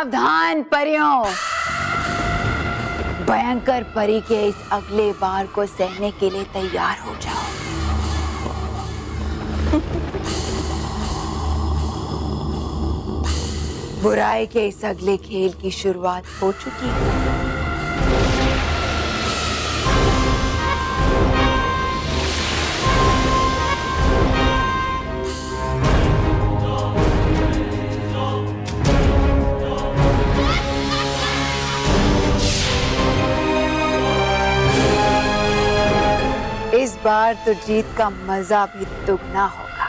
सावधान परियों, भयंकर परी के इस अगले वार को सहने के लिए तैयार हो जाओ। बुराई के इस अगले खेल की शुरुआत हो चुकी है। इस बार तो जीत का मजा भी दुगना होगा।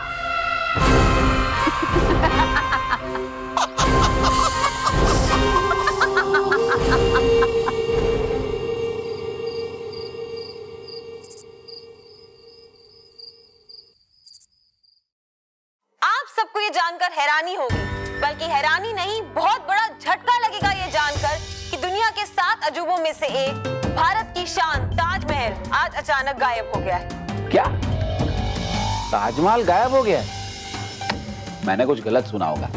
आप सबको ये जानकर हैरानी होगी, बल्कि हैरानी नहीं, बहुत बड़ा झटका लगेगा ये जानकर कि दुनिया के 7 अजूबों में से एक भारत की शान ताजमहल आज अचानक गायब हो गया है। क्या? ताजमहल गायब हो गया? मैंने कुछ गलत सुना होगा।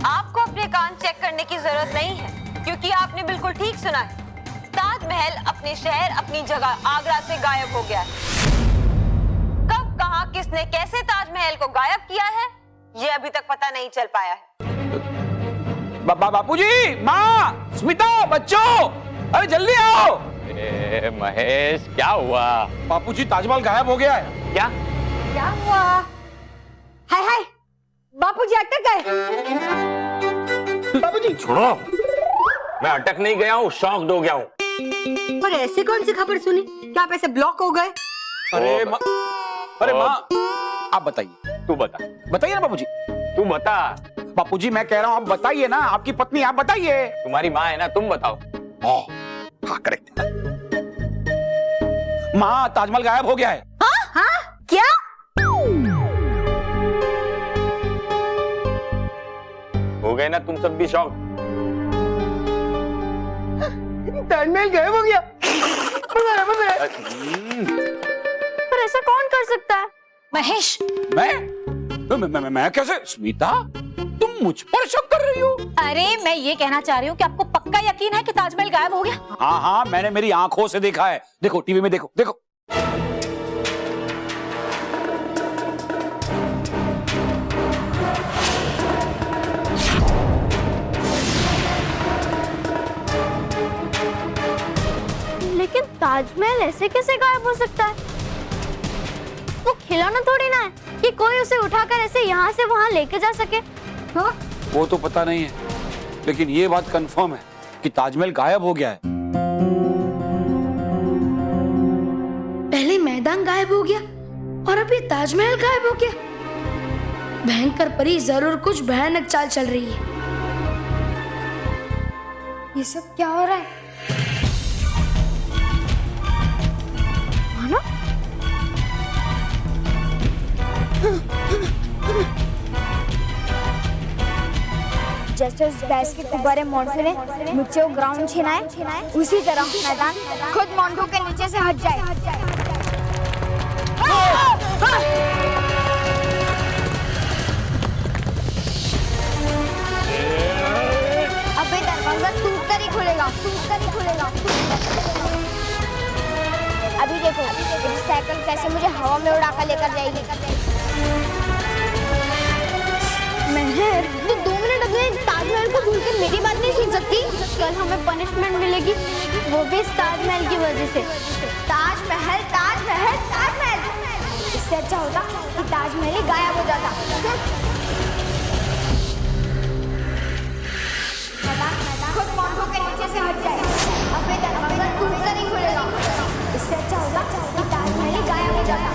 आपको अपने कान चेक करने की जरूरत नहीं है, क्योंकि आपने बिल्कुल ठीक सुना है। ताजमहल अपने शहर, अपनी जगह आगरा से गायब हो गया है। कब, कहां, किसने, कैसे ताजमहल को गायब किया है, ये अभी तक पता नहीं चल पाया है। बापूजी, माँ, स्मिता, बच्चों, अरे जल्दी आओ। महेश, क्या हुआ? बापूजी, ताजमहल गायब हो गया है। क्या? क्या हुआ? हाय हाय, बापूजी अटक गए। बापूजी छोड़ो, मैं अटक नहीं गया हूँ, शॉक्ड हो गया हूँ। पर ऐसे कौन सी खबर सुनी? क्या आप ऐसे ब्लॉक हो गए? अरे माँ, आप बताइए। तू बता। बताइए ना बापूजी। तू बता। बापूजी मैं कह रहा हूँ आप बताइए ना, आपकी पत्नी, आप बताइए। तुम्हारी माँ है ना, तुम बताओ। हाँ करेक्ट। माँ, ताजमहल गायब हो गया है। हाँ? क्या? हो गए ना तुम सब भी शॉक? ताजमहल गायब हो गया। पर ऐसा कौन कर सकता है? महेश। मैं कैसे? स्मिता, तुम मुझ पर शक कर रही हो? अरे मैं ये कहना चाह रही हूँ कि आपको पक्का यकीन है कि ताजमहल गायब हो गया? हाँ, मैंने मेरी आंखों से देखा है। देखो टीवी में, देखो। लेकिन ताजमहल ऐसे कैसे गायब हो सकता है? वो खिलौना थोड़ी ना है कि कोई उसे उठाकर ऐसे यहाँ से वहाँ लेके जा सके। हाँ? वो तो पता नहीं है, लेकिन ये बात कंफर्म है कि ताजमहल गायब हो गया है। पहले मैदान गायब हो गया और अब ये ताजमहल गायब हो गया। भयंकर परी जरूर कुछ भयानक चाल चल रही है। ये सब क्या हो रहा है? मानो जैसे उस भैंस के गुब्बारे मोंटू ने मुझसे वो ग्राउंड छिनाए, उसी तरह मैदान खुद मोंटू के नीचे से हट जाए। अबे दरवाजा टूट कर ही खुलेगा। अभी देखो साइकिल कैसे मुझे हवा में उड़ाकर लेकर जाएगी। मेहर, तो 2 मिनट अपने ताजमहल को भूल कर मेरी बात नहीं सुन सकती? कल हमें पनिशमेंट मिलेगी, वो भी इस ताजमहल की वजह से। ताजमहल। इससे अच्छा होता कि ताजमहल ही गायब हो जाता। खुद मोंटू के नीचे से हट जाए। अबे दरवाजा टूट कर ही खुलेगा। इससे अच्छा होता कि ताजमहल ही गायब हो जाता।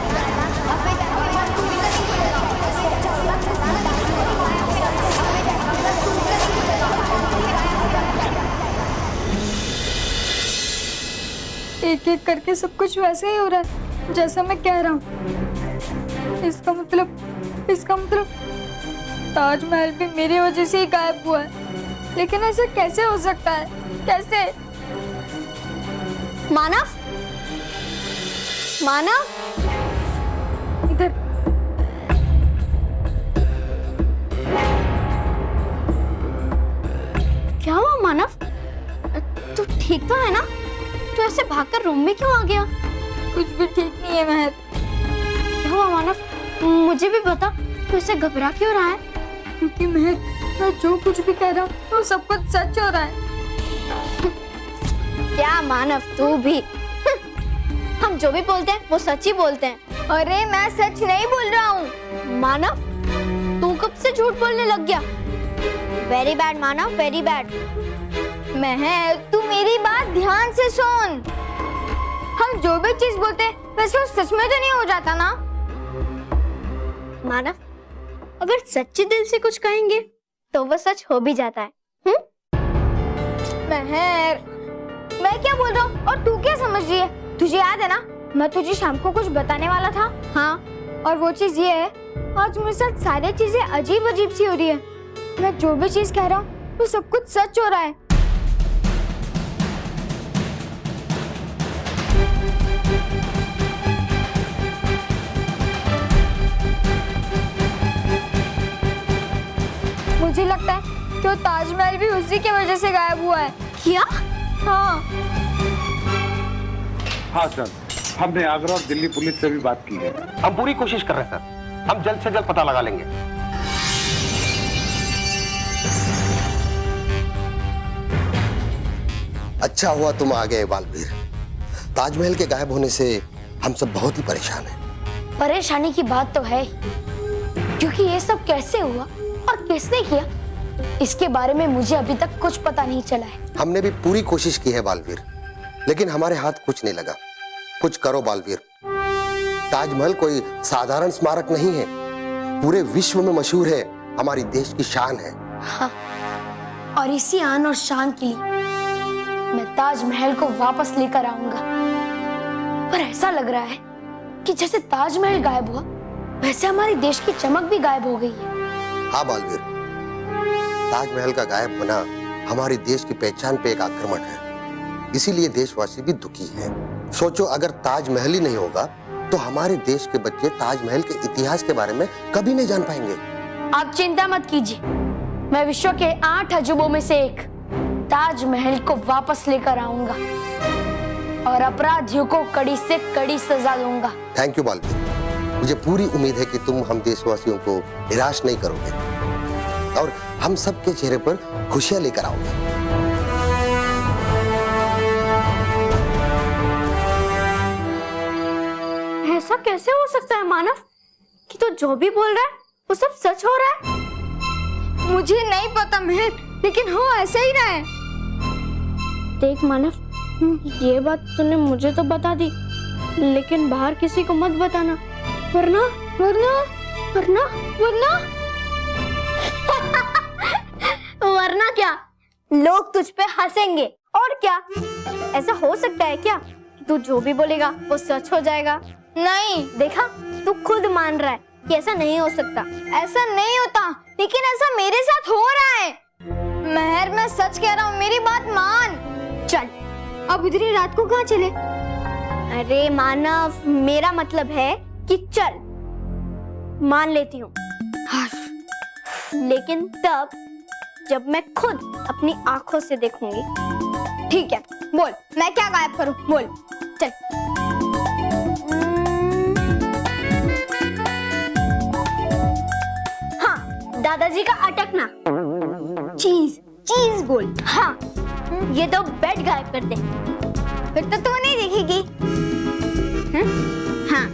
अबे दरवाजा टूट कर ही खुलेगा। इससे अच्छा होता कि ताजमहल ही गायब हो जाता। अबे दरवाजा टूट कर ही खुलेगा। एक एक करके सब कुछ वैसे ही हो रहा है जैसा मैं कह रहा हूँ। इसका मतलब ताजमहल भी मेरी वजह से ही गायब हुआ है। लेकिन ऐसा कैसे हो सकता है? कैसे? मानव, इधर। ठीक तो है ना? तू ऐसे भागकर रूम में क्यों आ गया? कुछ भी ठीक नहीं है महक। क्या हुआ मानव? मुझे भी बता, तू ऐसे घबरा क्यों रहा है? क्योंकि महक मैं जो कुछ भी कह रहा हूँ वो सब कुछ सच हो रहा है। क्या मानव तू भी? हम जो भी बोलते हैं वो सच ही बोलते हैं। अरे मैं सच नहीं बोल रहा हूँ। मानव तू कब से झूठ बोलने लग गया? वेरी बैड मानव, वेरी बैड। महक तू मेरी बात ध्यान से सुन। हम जो भी चीज बोलते हैं वैसे वो सच में तो नहीं हो जाता ना? मानव अगर सच्चे दिल से कुछ कहेंगे तो वो सच हो भी जाता है। महक मैं क्या बोल रहा हूँ और तू क्या समझ रही है? तुझे याद है ना मैं तुझे शाम को कुछ बताने वाला था? हाँ, और वो चीज ये है आज मेरे साथ सारी चीजें अजीब अजीब सी हो रही है। मैं जो भी चीज कह रहा हूँ वो सब कुछ सच हो रहा है। मुझे लगता है कि वो ताजमहल भी उसी की वजह से गायब हुआ है। क्या? हाँ हाँ सर, हमने आगरा और दिल्ली पुलिस से भी बात की है। हम पूरी कोशिश कर रहे हैं सर, हम जल्द से जल्द पता लगा लेंगे। अच्छा हुआ तुम आ गए बालवीर। ताजमहल के गायब होने से हम सब बहुत ही परेशान हैं। परेशानी की बात तो है क्योंकि ये सब कैसे हुआ और किसने किया इसके बारे में मुझे अभी तक कुछ पता नहीं चला है। हमने भी पूरी कोशिश की है बालवीर, लेकिन हमारे हाथ कुछ नहीं लगा। कुछ करो बालवीर। ताजमहल कोई साधारण स्मारक नहीं है, पूरे विश्व में मशहूर है, हमारी देश की शान है। हाँ, और इसी आन और शान के लिए मैं ताजमहल को वापस लेकर आऊंगा। पर ऐसा लग रहा है कि जैसे ताजमहल गायब हुआ वैसे हमारे देश की चमक भी गायब हो गई है। हाँ बालवीर, ताजमहल का गायब होना हमारी देश की पहचान पे एक आक्रमण है, इसीलिए देशवासी भी दुखी हैं। सोचो अगर ताजमहल ही नहीं होगा तो हमारे देश के बच्चे ताजमहल के इतिहास के बारे में कभी नहीं जान पाएंगे। आप चिंता मत कीजिए, मैं विश्व के 8 अजूबों में से एक ताजमहल को वापस लेकर आऊंगा और अपराधियों को कड़ी से कड़ी सजा दूंगा। थैंक यू बालवीर, मुझे पूरी उम्मीद है कि तुम हम देशवासियों को निराश नहीं करोगे और हम सबके चेहरे पर खुशियां लेकर आओगे। ऐसा कैसे हो सकता है मानव कि तो जो भी बोल रहा है वो सब सच हो रहा है? मुझे नहीं पता महक, लेकिन हो ऐसा ही रहा है। देख मानव, ये बात तूने मुझे तो बता दी, लेकिन बाहर किसी को मत बताना, वरना वरना वरना वरना वरना क्या? लोग तुझ पे हंसेंगे। और क्या ऐसा हो सकता है क्या तू जो भी बोलेगा वो सच हो जाएगा? नहीं, देखा तू खुद मान रहा है कि ऐसा नहीं हो सकता। ऐसा नहीं होता, लेकिन ऐसा मेरे साथ हो रहा है। महर मैं सच कह रहा हूँ, मेरी बात मान। चल अब इतनी रात को कहाँ चले? अरे मानव, मेरा मतलब है कि चल, मान लेती हूँ, लेकिन तब जब मैं खुद अपनी आंखों से देखूंगी। ठीक है, बोल मैं क्या गायब करूं? बोल चल। हाँ, दादाजी का अटकना। चीज चीज बोल। हाँ, ये तो बेड गायब कर दे। फिर तो तू नहीं देखेगी। हाँ,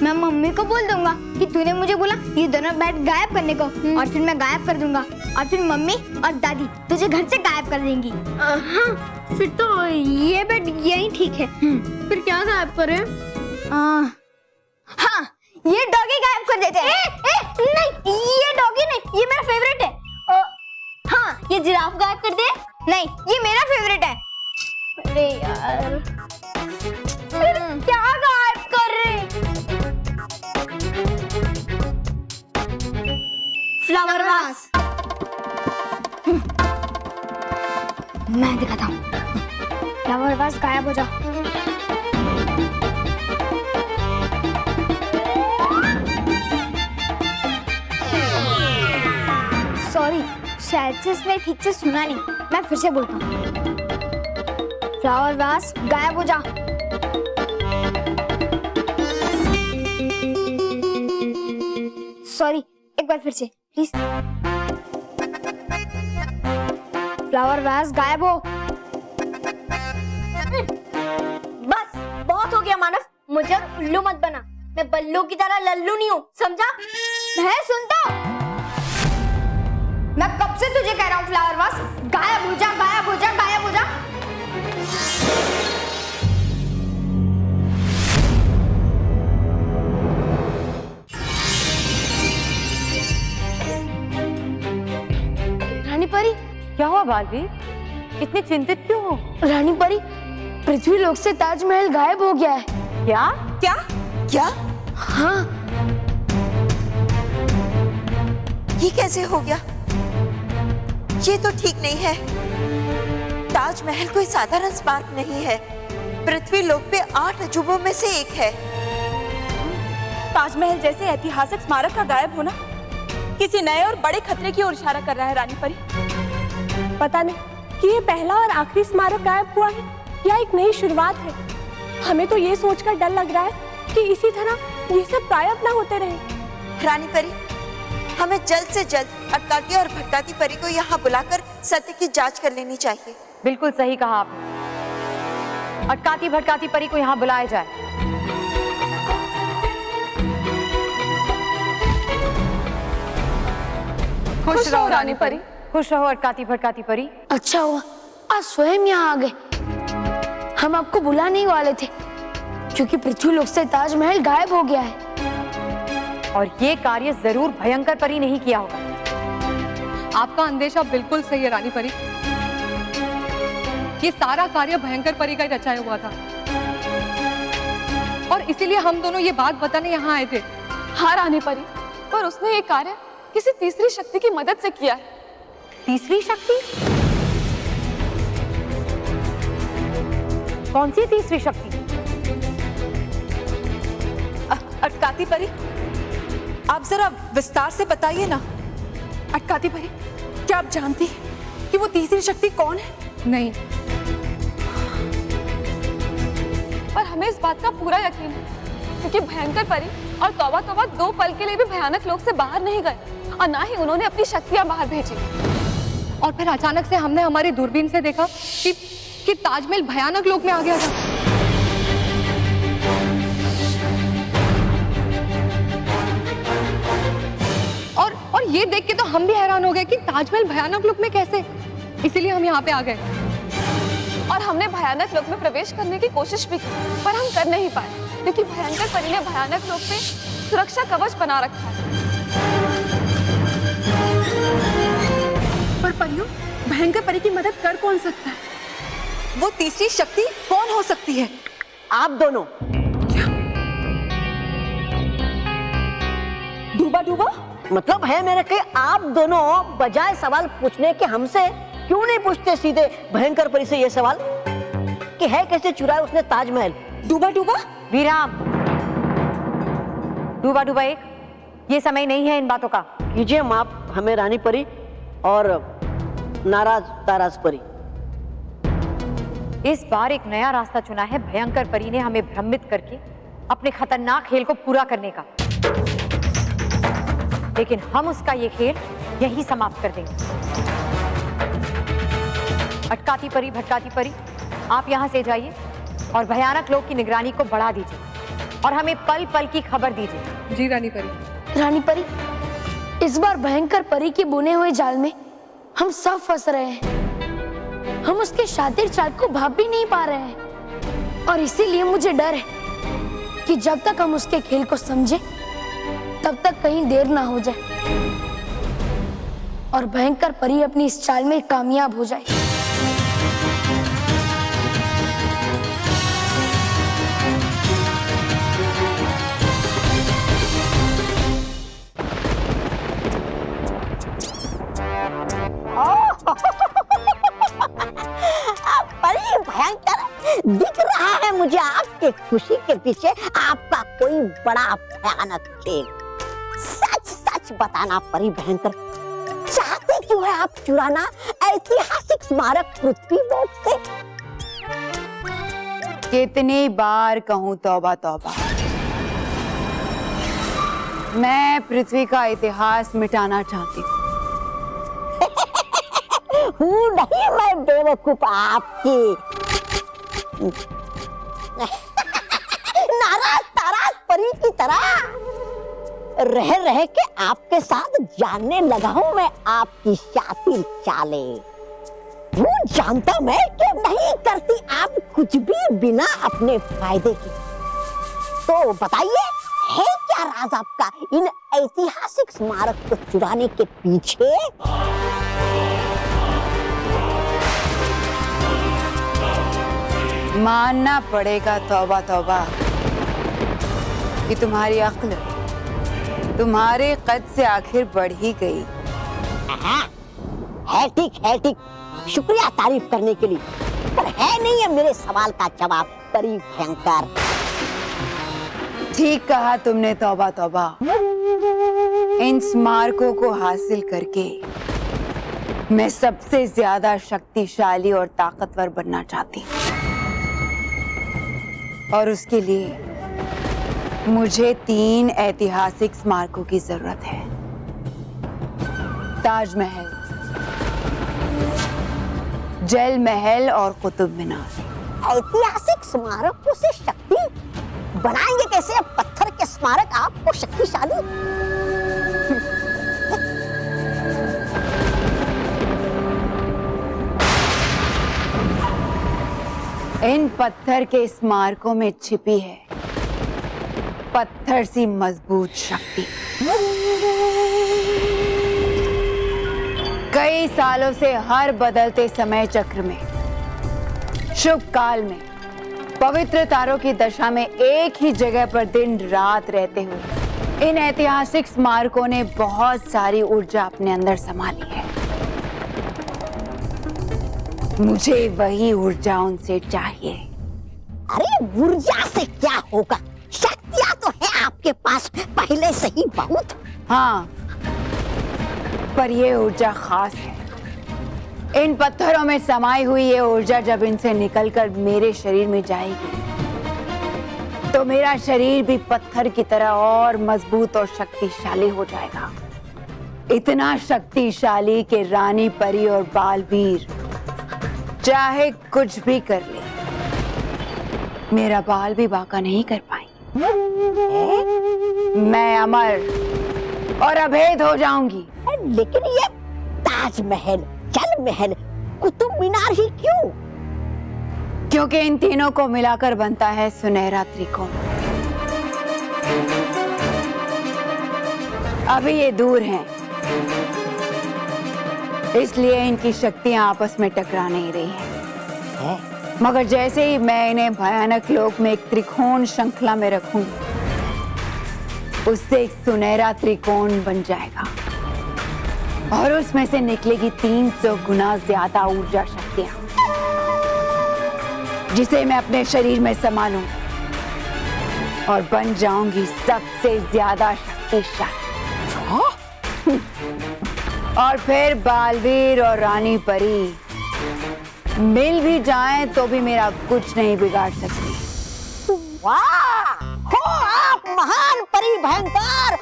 मैं मम्मी को बोल दूंगा कि तूने मुझे बोला ये दोनों बेड गायब करने को, और फिर मैं गायब कर दूंगा और फिर मम्मी और दादी तुझे घर से गायब कर देंगी। हाँ, फिर तो ये बेड यही ठीक है। फिर क्या गायब करें? हाँ, ये डॉगी गायब कर देते हैं। नहीं, ये डॉगी नहीं, ये मेरा फेवरेट है। हाँ, ये जिराफ गायब कर दे। नहीं, ये मेरा फेवरेट है। अरे यार, फिर क्या गायब कर रहे? Flower vase. मैं दिखाता हूँ। फ्लावर वास गायब हो जा। सॉरी, शायद से इसने ठीक से सुना नहीं, मैं फिर से बोलता हूँ। फ्लावर वास गायब हो जा। सॉरी, एक बार फिर से प्लीज। फ्लावर वास गायब हो। बस बहुत हो गया मानव, मुझे उल्लू मत बना। मैं बल्लू की तरह लल्लू नहीं हूँ, समझा? मैं सुनता हूँ। मैं कब से तुझे कह रहा हूँ फ्लावर वास गायब हो जा, गायब हो जा, गायब हो जा। रानी परी, क्या हुआ बालवी? इतनी चिंतित क्यों हो? रानी परी, पृथ्वी लोक से ताजमहल गायब हो गया है। क्या क्या क्या? हाँ, ये कैसे हो गया? ये तो ठीक नहीं है। ताजमहल कोई साधारण स्मारक नहीं है, पृथ्वी लोक पे 8 अजूबों में से एक है। ताजमहल जैसे ऐतिहासिक स्मारक का गायब होना किसी नए और बड़े खतरे की ओर इशारा कर रहा है रानी परी। पता नहीं कि ये पहला और आखिरी स्मारक गायब हुआ है या एक नई शुरुआत है। हमें तो ये सोचकर डर लग रहा है कि इसी तरह ये सब गायब ना होते रहे। रानी परी, हमें जल्द से जल्द अटकाती और भटकाती परी को यहाँ बुलाकर सत्य की जांच कर लेनी चाहिए। बिल्कुल सही कहा आपने। अटकाती भटकाती परी को यहाँ बुलाया जाए। खुश रहो रानी परी, खुश रहो अटकाती भटकाती परी। अच्छा हुआ आज स्वयं यहाँ आ गए। हम आपको बुलाने ही वाले थे क्योंकि पृथ्वी लोक से ताजमहल गायब हो गया है। और ये कार्य जरूर भयंकर परी नहीं किया होगा। आपका अंदेशा बिल्कुल सही है रानी परी। ये सारा कार्य भयंकर परी का ही रचाया हुआ था और इसीलिए हम दोनों ये बात बताने यहाँ आए थे। हाँ रानी परी, पर उसने ये कार्य किसी तीसरी शक्ति की मदद से किया है। तीसरी शक्ति? कौन सी तीसरी शक्ति? अटकाती परी, आप जरा विस्तार से बताइए ना। अटकाती परी, क्या आप जानती हैं कि वो तीसरी शक्ति कौन है? नहीं, पर हमें इस बात का पूरा यकीन है क्योंकि भयंकर परी और तौबा तौबा 2 पल के लिए भी भयानक लोक से बाहर नहीं गए और ना ही उन्होंने अपनी शक्तियां बाहर भेजी। और फिर अचानक से हमने हमारी दूरबीन से देखा कि ताजमहल भयानक लोक में आ गया था। और ये देख के तो हम भी हैरान हो गए कि ताजमहल भयानक लोक में कैसे। इसीलिए हम यहाँ पे आ गए और हमने भयानक लोक में प्रवेश करने की कोशिश भी की पर हम कर नहीं पाए क्योंकि भयंकर परी ने भयानक लोक पे सुरक्षा कवच बना रखा है। पर परियों, भयंकर परी की मदद कर कौन सकता है? वो तीसरी शक्ति कौन हो सकती है? आप दोनों। डूबा डूबा मतलब है मेरे कि आप दोनों बजाय सवाल पूछने के हमसे क्यों नहीं पूछते सीधे भयंकर परी से ये सवाल कि है कैसे चुराया उसने ताजमहल? डूबा डूबा विराम। डूबा डूबा एक, ये समय नहीं है इन बातों का। कीजिए माफ हमें रानी परी और नाराज ताराज परी। इस बार एक नया रास्ता चुना है भयंकर परी ने हमें भ्रमित करके अपने खतरनाक खेल को पूरा करने का। लेकिन हम उसका ये खेल यहीं समाप्त कर देंगे। अटकाती परी भटकाती परी, आप यहाँ से जाइए और भयानक लोक की निगरानी को बढ़ा दीजिए और हमें पल पल की खबर दीजिए। जी रानी परी। रानी परी, इस बार भयंकर परी के बुने हुए जाल में हम सब फंस रहे हैं। हम उसके शातिर चाल को भाप भी नहीं पा रहे हैं और इसीलिए मुझे डर है कि जब तक हम उसके खेल को समझे तब तक कहीं देर ना हो जाए और भयंकर परी अपनी इस चाल में कामयाब हो जाए। परी भयंकर दिख रहा है मुझे आपके खुशी के पीछे आपका कोई बड़ा भयानक खेल। सच सच बताना परी भयंकर, चाहते क्यों है आप चुराना ऐतिहासिक स्मारक पृथ्वी लोक से? कितनी बार कहूं तौबा तौबा। मैं पृथ्वी का इतिहास मिटाना चाहती हूँ। हूँ नहीं मैं बेवकूफ आपकी। नाराज ताराज परी की तरह रह रह के आपके साथ जानने लगा हूँ मैं आपकी शातिर चालें। वो जानता मैं कि नहीं करती आप कुछ भी बिना अपने फायदे के। तो बताइए है क्या राज आपका इन ऐतिहासिक स्मारक को चुराने के पीछे? मानना पड़ेगा तौबा तौबा कि तुम्हारी अक्ल तुम्हारे कद से आखिर बढ़ ही गई। है ठीक, शुक्रिया तारीफ करने के लिए, पर है नहीं है मेरे सवाल का जवाब परी भयंकर। ठीक कहा तुमने तौबा तौबा। इन स्मारकों को हासिल करके मैं सबसे ज्यादा शक्तिशाली और ताकतवर बनना चाहती हूँ, और उसके लिए मुझे 3 ऐतिहासिक स्मारकों की जरूरत है। ताजमहल, जल महल और कुतुब मीनार। ऐतिहासिक स्मारकों से शक्ति बनाएंगे कैसे? पत्थर के स्मारक आपको शक्तिशाली? इन पत्थर के स्मारकों में छिपी है पत्थर सी मजबूत शक्ति। कई सालों से हर बदलते समय चक्र में, शुभ काल में, पवित्र तारों की दशा में एक ही जगह पर दिन रात रहते हुए इन ऐतिहासिक स्मारकों ने बहुत सारी ऊर्जा अपने अंदर संभाली है। मुझे वही ऊर्जा उनसे चाहिए। अरे ऊर्जा से क्या होगा? शक्तियां तो है आपके पास पहले से ही बहुत। हाँ, पर ये ऊर्जा खास है। इन पत्थरों में समाई हुई ये ऊर्जा जब इनसे निकलकर मेरे शरीर में जाएगी तो मेरा शरीर भी पत्थर की तरह और मजबूत और शक्तिशाली हो जाएगा। इतना शक्तिशाली कि रानी परी और बालवीर चाहे कुछ भी कर ले, मेरा बाल भी बांका नहीं कर पाएंगे। मैं अमर और अभेद हो जाऊंगी। लेकिन ये ताजमहल, जल महल, कुतुब मीनार ही क्यों? क्योंकि इन तीनों को मिलाकर बनता है सुनहरा त्रिकोण। अभी ये दूर हैं, इसलिए इनकी शक्तियां आपस में टकरा नहीं रही हैं। मगर जैसे ही मैं इन्हें भयानक लोक में एक त्रिकोण श्रृंखला में रखूंगी, उससे एक सुनहरा त्रिकोण बन जाएगा और उसमें से निकलेगी 300 गुना ज्यादा ऊर्जा शक्तियां, जिसे मैं अपने शरीर में संभालूं और बन जाऊंगी सबसे ज्यादा शक्तिशाली। और फिर बालवीर और रानी परी मिल भी जाएं तो भी मेरा कुछ नहीं बिगाड़ सकती। वाह! हो आप महान परी भयंकर,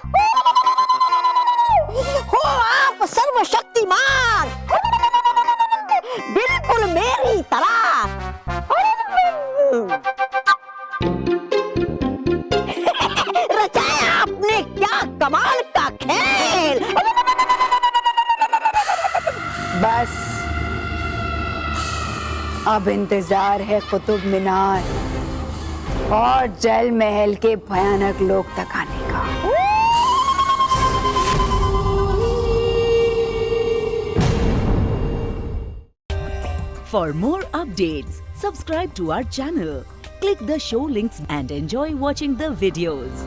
हो आप सर्वशक्तिमान, बिल्कुल मेरी तरह। रचाया आपने क्या कमाल का खेल। बस अब इंतजार है कुतुब मीनार और जल महल के भयानक लोक तक आने का। For more updates, subscribe to our channel, click the show links and enjoy watching the videos.